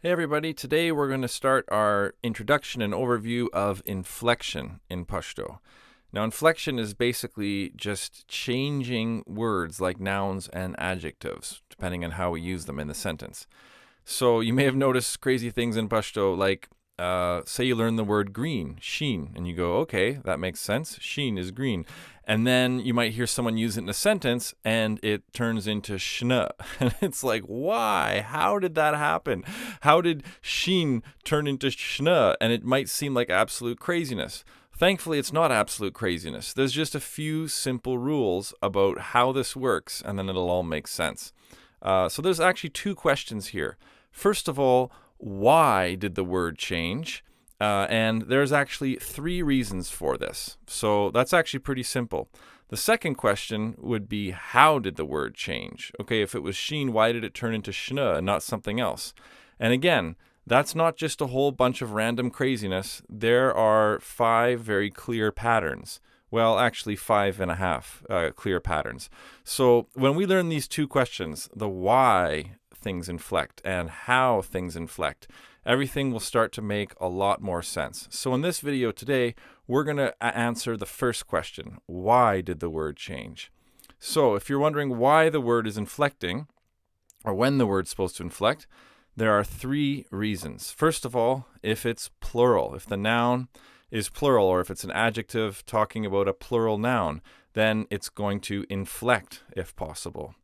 Hey everybody, today we're going to start our introduction and overview of inflection in Pashto. Now, inflection is basically just changing words like nouns and adjectives, depending on how we use them in the sentence. So you may have noticed crazy things in Pashto, like say you learn the word green, sheen, and you go, okay, that makes sense. Sheen is green. And then you might hear someone use it in a sentence and it turns into shna. And it's like, why? How did that happen? How did sheen turn into shna? And it might seem like absolute craziness. Thankfully, it's not absolute craziness. There's just a few simple rules about how this works, and then it'll all make sense. So there's actually two questions here. First of all, why did the word change? And there's actually three reasons for this. So that's actually pretty simple. The second question would be, how did the word change? Okay, if it was sheen, why did it turn into shna and not something else? And again, that's not just a whole bunch of random craziness. There are five very clear patterns. Well, actually 5.5 clear patterns. So when we learn these two questions, the why things inflect and how things inflect, everything will start to make a lot more sense. So in this video today, we're going to answer the first question. Why did the word change? So if you're wondering why the word is inflecting, or when the word's supposed to inflect, there are three reasons. First of all, if it's plural, if the noun is plural, or if it's an adjective talking about a plural noun, then it's going to inflect if possible.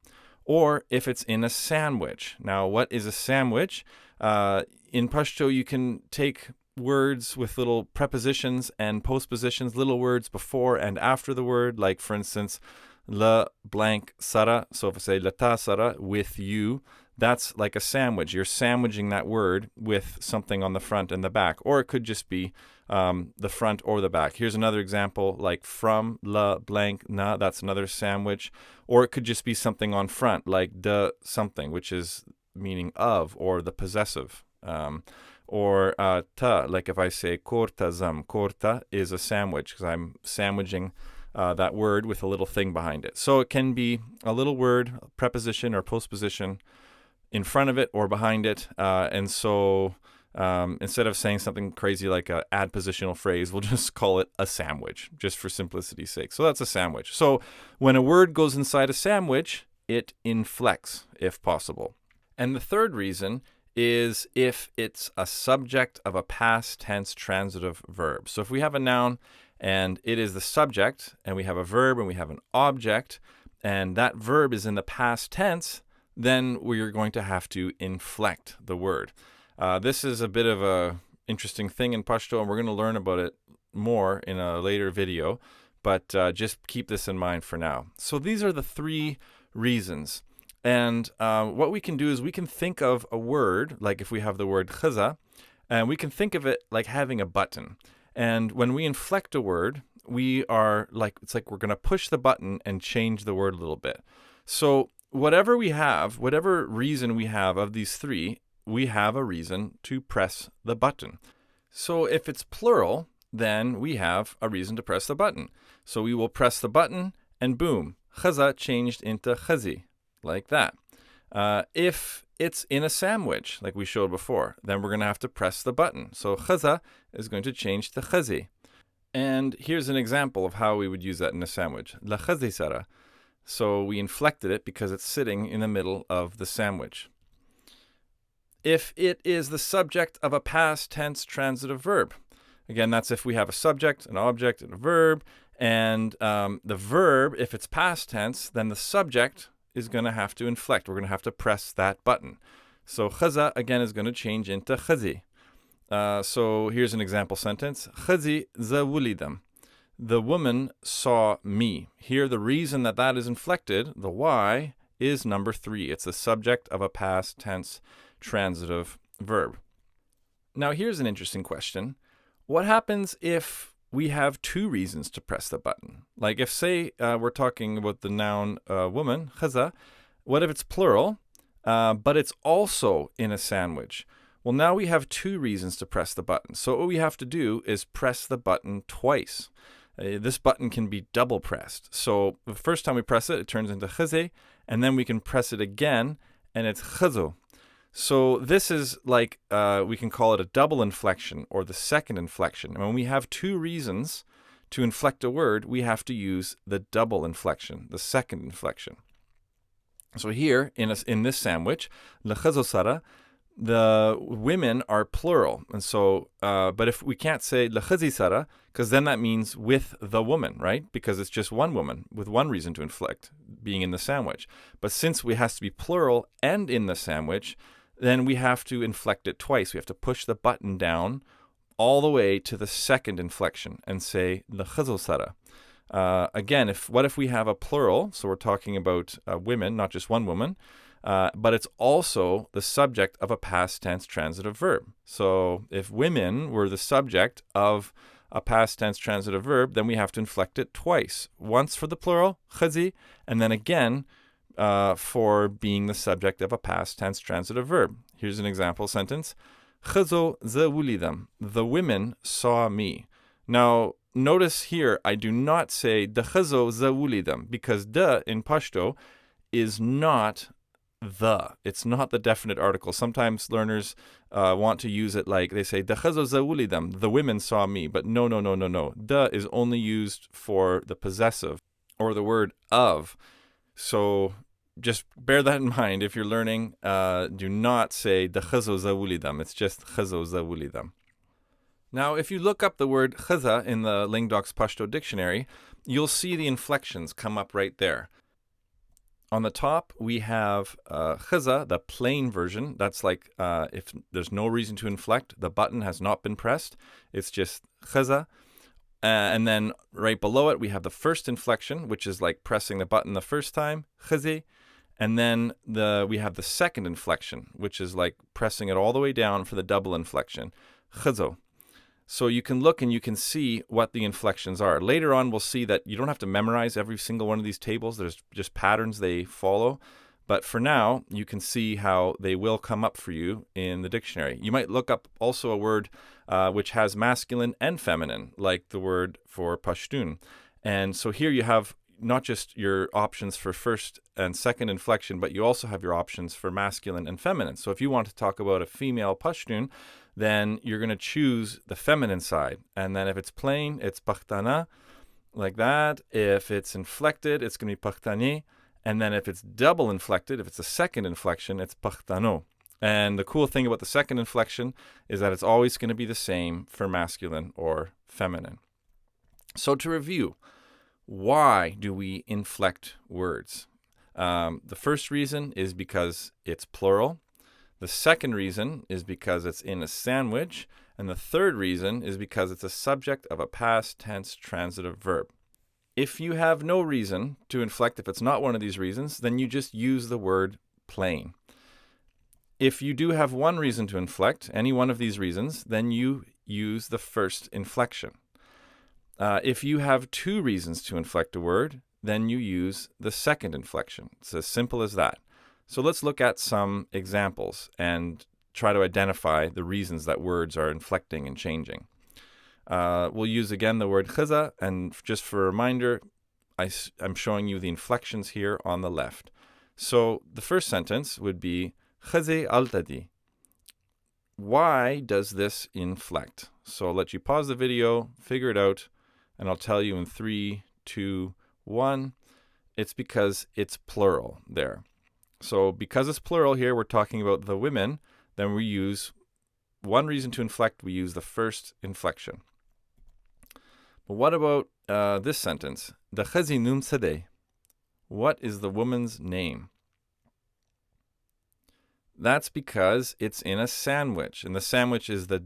Or if it's in a sandwich. Now, what is a sandwich? In Pashto, you can take words with little prepositions and postpositions, little words before and after the word, like, for instance, le blank sara. So if I say lata sara, with you, that's like a sandwich. You're sandwiching that word with something on the front and the back. Or it could just be the front or the back. Here's another example, like from la blank na, that's another sandwich. Or it could just be something on front, like de something, which is meaning of, or the possessive. Or ta, like if I say korta zam, korta is a sandwich because I'm sandwiching that word with a little thing behind it. So it can be a little word, preposition or postposition in front of it or behind it. And so instead of saying something crazy like an adpositional phrase, we'll just call it a sandwich, just for simplicity's sake. So that's a sandwich. So when a word goes inside a sandwich, it inflects, if possible. And the third reason is if it's a subject of a past tense transitive verb. So if we have a noun and it is the subject, and we have a verb and we have an object, and that verb is in the past tense, then we're going to have to inflect the word. This is a bit of a interesting thing in Pashto, and we're going to learn about it more in a later video, but just keep this in mind for now. So these are the three reasons. And what we can do is we can think of a word, like if we have the word khaza, and we can think of it like having a button. And when we inflect a word, we are like, it's like we're going to push the button and change the word a little bit. So whatever we have, whatever reason we have of these three, we have a reason to press the button. So if it's plural, then we have a reason to press the button. So we will press the button and boom, khaza changed into khazi, like that. If it's in a sandwich, like we showed before, then we're going to have to press the button. So khaza is going to change to khazi. And here's an example of how we would use that in a sandwich. La khazi sara. So we inflected it because it's sitting in the middle of the sandwich. If it is the subject of a past tense transitive verb, again, that's if we have a subject, an object, and a verb. And the verb, if it's past tense, then the subject is going to have to inflect. We're going to have to press that button. So khaza, again, is going to change into khazi. So here's an example sentence. Khazi za wulidam. The woman saw me. Here, the reason that that is inflected, the why, is number 3. It's the subject of a past tense transitive verb. Now, here's an interesting question. What happens if we have two reasons to press the button? Like if, say, we're talking about the noun woman, khaza, what if it's plural, but it's also in a sandwich? Well, now we have two reasons to press the button. So what we have to do is press the button twice. This button can be double pressed. So the first time we press it, it turns into khazi, and then we can press it again, and it's khazo. So this is like, we can call it a double inflection or the second inflection. And when we have two reasons to inflect a word, we have to use the double inflection, the second inflection. So here in this sandwich, l'chazosara, the women are plural. And so, but if we can't say l'chazisara, because then that means with the woman, right? Because it's just one woman with one reason to inflect, being in the sandwich. But since it has to be plural and in the sandwich, then we have to inflect it twice. We have to push the button down all the way to the second inflection and say l'chazosara. Again, what if we have a plural? So we're talking about women, not just one woman, but it's also the subject of a past tense transitive verb. So if women were the subject of a past tense transitive verb, then we have to inflect it twice. Once for the plural, khazi, and then again for being the subject of a past tense transitive verb. Here's an example sentence. Khazo ze wulidam. The women saw me. Now, notice here, I do not say the khazo ze wulidam, because the in Pashto is not the. It's not the definite article. Sometimes learners want to use it like they say, the khazo ze wulidam. The women saw me. But no. The is only used for the possessive or the word of. So just bear that in mind. If you're learning, do not say the khazo za wulidam. It's just khazo za wulidam. Now, if you look up the word khaza in the Lingdoc's Pashto dictionary, you'll see the inflections come up right there. On the top, we have khaza, the plain version. That's like if there's no reason to inflect, the button has not been pressed. It's just khaza. And then right below it, we have the first inflection, which is like pressing the button the first time, khazi. And then we have the second inflection, which is like pressing it all the way down for the double inflection, khazo. So you can look and you can see what the inflections are. Later on, we'll see that you don't have to memorize every single one of these tables. There's just patterns they follow. But for now, you can see how they will come up for you in the dictionary. You might look up also a word which has masculine and feminine, like the word for Pashtun. And so here you have not just your options for first and second inflection, but you also have your options for masculine and feminine. So if you want to talk about a female Pashtun, then you're going to choose the feminine side. And then if it's plain, it's pakhtana, like that. If it's inflected, it's going to be pakhtani. And then if it's double inflected, if it's a second inflection, it's pakhtano. And the cool thing about the second inflection is that it's always going to be the same for masculine or feminine. So to review, why do we inflect words? The first reason is because it's plural. The second reason is because it's in a sandwich. And the third reason is because it's a subject of a past tense transitive verb. If you have no reason to inflect, if it's not one of these reasons, then you just use the word plain. If you do have one reason to inflect, any one of these reasons, then you use the first inflection. If you have two reasons to inflect a word, then you use the second inflection. It's as simple as that. So let's look at some examples and try to identify the reasons that words are inflecting and changing. We'll use again the word khaza, and just for a reminder, I'm showing you the inflections here on the left. So the first sentence would be khazi altadi. Why does this inflect? So I'll let you pause the video, figure it out, and I'll tell you in 3, 2, 1. It's because it's plural there. So because it's plural here, we're talking about the women, then we use one reason to inflect, we use the first inflection. But what about this sentence? The khazi num sadeh. What is the woman's name? That's because it's in a sandwich. And the sandwich is the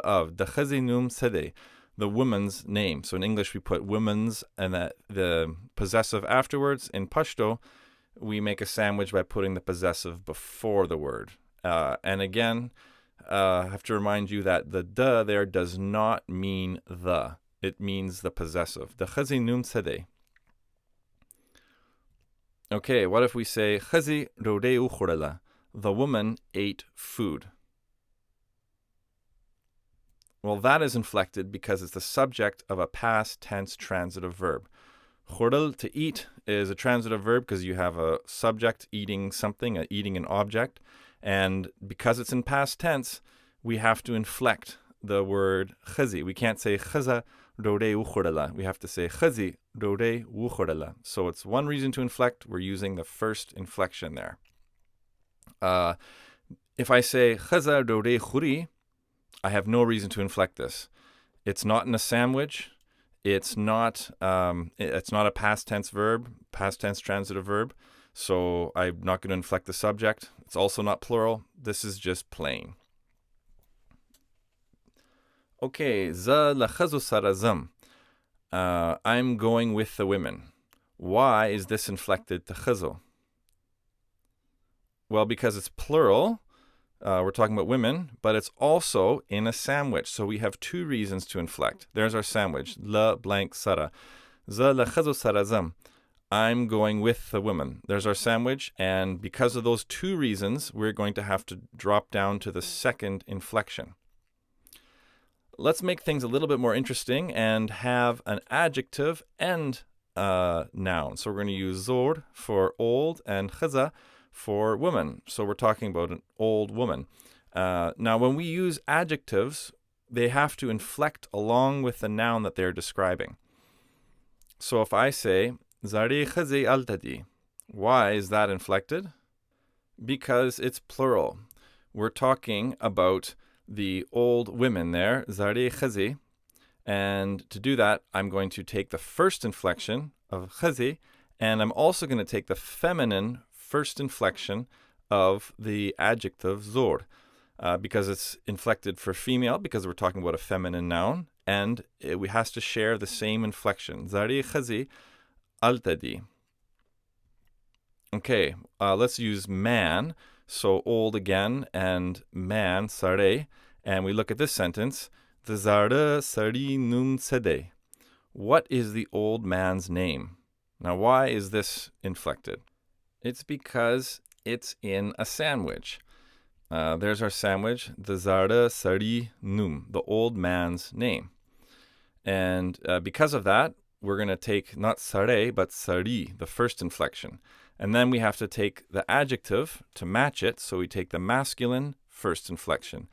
of. The khazi num sadeh, the woman's name. So in English, we put women's and the possessive afterwards. In Pashto, we make a sandwich by putting the possessive before the word. And again, I have to remind you that the there does not mean the. It means the possessive. The khazi num sadeh. Okay, what if we say khazi rodeu khurala? The woman ate food. Well, that is inflected because it's the subject of a past tense transitive verb. Khurdal, to eat, is a transitive verb because you have a subject eating something, eating an object. And because it's in past tense, we have to inflect the word khazi. We can't say khaza dode ukhurala. We have to say khazi dode ukhurala. So it's one reason to inflect. We're using the first inflection there. If I say khaza dode khuri, I have no reason to inflect this. It's not in a sandwich. It's not a past tense verb, past tense transitive verb. So I'm not going to inflect the subject. It's also not plural. This is just plain. Okay, za lakhazu sarazam. I'm going with the women. Why is this inflected to khazu? Well, because it's plural. We're talking about women, but it's also in a sandwich. So we have two reasons to inflect. There's our sandwich. La blank sara. Za lakhazu sarazam. I'm going with the woman. There's our sandwich. And because of those two reasons, we're going to have to drop down to the second inflection. Let's make things a little bit more interesting and have an adjective and a noun. So we're going to use zor for old and khaza for woman. So we're talking about an old woman. Now, when we use adjectives, they have to inflect along with the noun that they're describing. So if I say, Zari khazi altadi, why is that inflected? Because it's plural. We're talking about the old women there, Zari khazi. And to do that, I'm going to take the first inflection of khazi, and I'm also going to take the feminine first inflection of the adjective zor, because it's inflected for female, because we're talking about a feminine noun, and it has to share the same inflection. Zari khazi altadi. Okay, let's use man. So old again, and man, sare. And we look at this sentence. The zarda sari nun sede. What is the old man's name? Now, why is this inflected? It's because it's in a sandwich. There's our sandwich. The zarda sari num, the old man's name. And because of that, we're going to take not sare, but sari, the first inflection. And then we have to take the adjective to match it. So we take the masculine first inflection.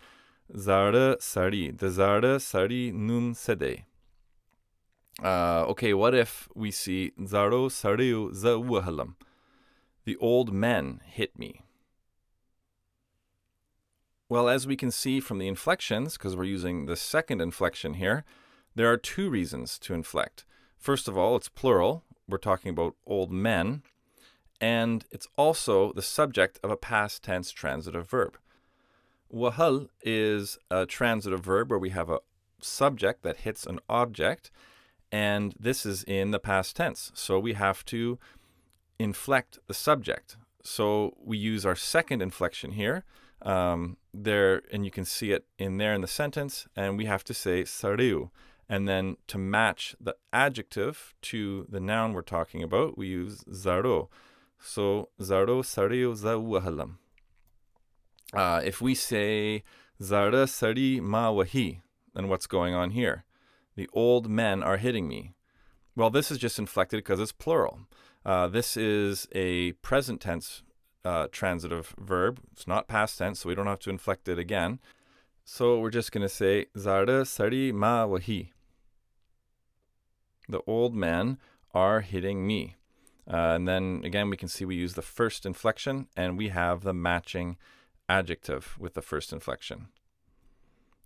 Zara sari. The zara sari num sede. Okay, what if we see zaro sariu zawuhalam? The old men hit me. Well, as we can see from the inflections, because we're using the second inflection here, there are two reasons to inflect. First of all, it's plural. We're talking about old men. And it's also the subject of a past tense transitive verb. Wahal is a transitive verb where we have a subject that hits an object, and this is in the past tense. So we have to inflect the subject. So we use our second inflection here, there, and you can see it in there in the sentence, and we have to say sariu. And then to match the adjective to the noun we're talking about, we use zaro. So zaro sariu zawuhalam. If we say zara sari ma wahi, then what's going on here? The old men are hitting me. Well, this is just inflected because it's plural. This is a present tense transitive verb. It's not past tense, so we don't have to inflect it again. So we're just going to say zara sari ma wahi. The old men are hitting me. And then again, we can see we use the first inflection, and we have the matching adjective with the first inflection.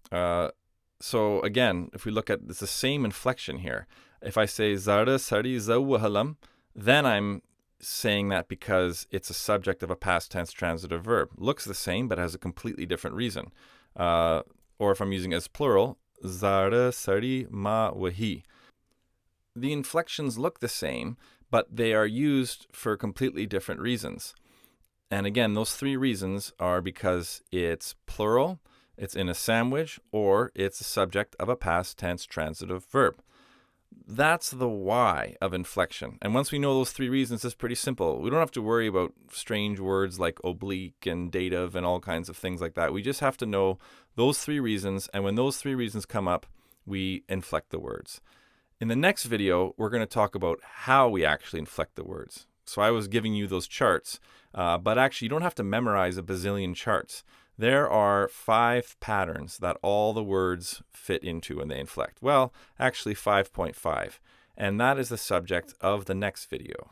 So again, if we look at it's the same inflection here. If I say zara sari zawuhalam, then I'm saying that because it's a subject of a past tense transitive verb. Looks the same, but has a completely different reason. Or if I'm using it as plural, zara sari ma wahi. The inflections look the same, but they are used for completely different reasons. And again, those three reasons are because it's plural, it's in a sandwich, or it's a subject of a past tense transitive verb. That's the why of inflection. And once we know those three reasons, it's pretty simple. We don't have to worry about strange words like oblique and dative and all kinds of things like that. We just have to know those three reasons, and when those three reasons come up, we inflect the words. In the next video, we're going to talk about how we actually inflect the words. So I was giving you those charts, but actually you don't have to memorize a bazillion charts. There are 5 patterns that all the words fit into when they inflect. Well, actually 5.5. And that is the subject of the next video.